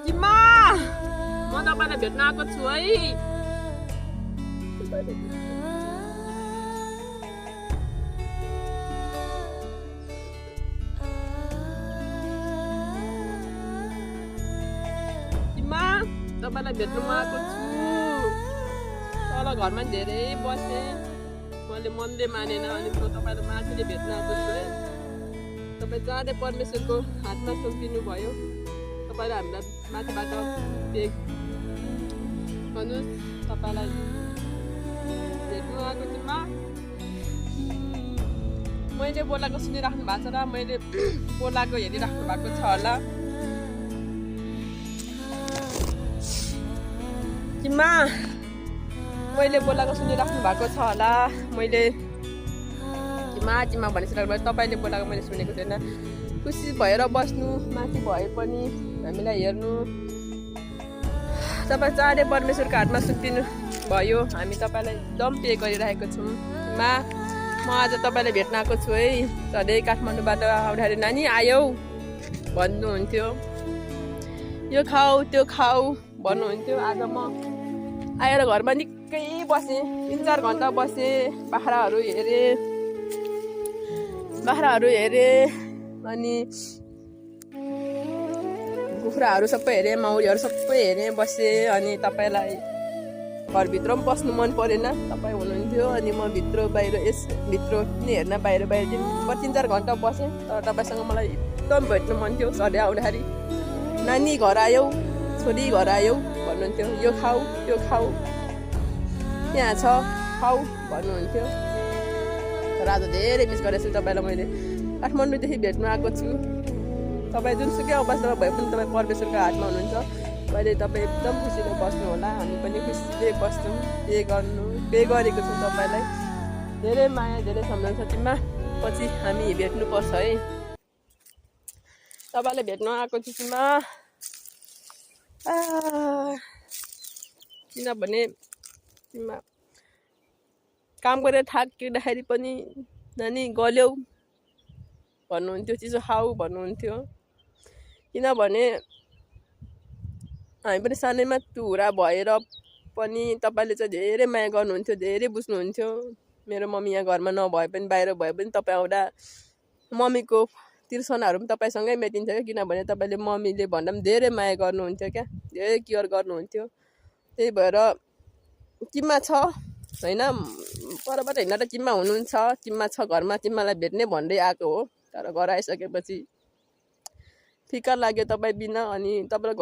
जिम्मा म तपाईलाई भेट्न आएको छु है। जिम्मा तपाईलाई भेट्न म आएको छु। तल घरमा धेरै बसे मैले मनले मानेन अनि म तपाईलाई माथिले भेट्न आएको छु है। तपाईँ जाँदै परमेश्वरको हातमा सुम्पिनु भयो। तपाईँले हामीलाई माथिबाट पेक भन्नुहोस् तपाईँलाई भेट्नु आएको जिम्मा। मैले बोलाएको सुनिराख्नु भएको छ र मैले बोलाएको हेरिराख्नु भएको छ होला। जिम्मा मैले बोलाएको सुनिराख्नु भएको छ होला। मैले जिम्मा जिम्मा भनिसकेर तपाईँले बोलाएको मैले सुनेको छैन। खुसी भएर बस्नु माथि भए पनि हामीलाई हेर्नु। तपाईँ चाँडै परमेश्वरको हातमा सुम्पिनु भयो। हामी तपाईँलाई एकदम पे गरिरहेको छौँ। जिम्मा म आज तपाईँलाई भेट्न आएको छु है। सधैँ काठमाडौँबाट आउँदाखेरि नानी आयौ भन्नुहुन्थ्यो, यो खाऊ त्यो खाऊ भन्नुहुन्थ्यो। आज म आएर घरमा निकै बसेँ, 3-4 घन्टा बसेँ। बाख्राहरू हेरेँ अनि कुखुराहरू सबै हेरेँ, मौरीहरू सबै हेरेँ, बसेँ। अनि तपाईँलाई घरभित्र पनि बस्नु मन परेन, तपाईँ हुनुहुन्थ्यो। अनि म भित्र पनि हेर्न बाहिर 3-4 घन्टा बसेँ। तर तपाईँसँग मलाई एकदम भेट्नु मन थियो। सधैँ आउँदाखेरि नानी घर आयौ, छोरी घर आयौ भन्नुहुन्थ्यो, यो खाऊ त्यो खाऊ यहाँ छ खाऊ भन्नुहुन्थ्यो। तर आज धेरै मिस गरेको छु तपाईँलाई। मैले काठमाडौँदेखि भेट्नु आएको छु। तपाईँ जुनसुकै अवस्थामा भए पनि तपाईँ परमेश्वरको हातमा हुनुहुन्छ। अहिले तपाईँ एकदम खुसीले बस्नु होला। हामी पनि खुसीले बस्छौँ। पे गरेको छौँ तपाईँलाई। धेरै माया धेरै सम्झना छ जिम्मा। पछि हामी भेट्नुपर्छ है। तपाईँलाई भेट्नु आएको छु जिम्मा। किनभने जिम्मा काम गरेर थाकिँदाखेरि पनि नानी गल्यौ भन्नुहुन्थ्यो, चिसो खाऊ भन्नुहुन्थ्यो। किनभने हामी पनि सानैमा टुरा भएर पनि तपाईँले चाहिँ धेरै माया गर्नुहुन्थ्यो, धेरै बुझ्नुहुन्थ्यो। मेरो मम्मी यहाँ घरमा नभए पनि बाहिर भए पनि तपाईँ आउँदा मम्मीको तिर्सनाहरू पनि तपाईँसँगै मेटिन्छ क्या। किनभने तपाईँले मम्मीले भन्दा पनि धेरै माया गर्नुहुन्थ्यो क्या, धेरै केयर गर्नुहुन्थ्यो। त्यही भएर जिम्मा छ होइन, परबाट हिँड्दा त जिम्मा हुनुहुन्छ। जिम्मा छ घरमा, जिम्मालाई भेट्ने भन्दै आएको हो। तर घर आइसकेपछि फिकर लाग्यो तपाईँ बिना। अनि तपाईँलाई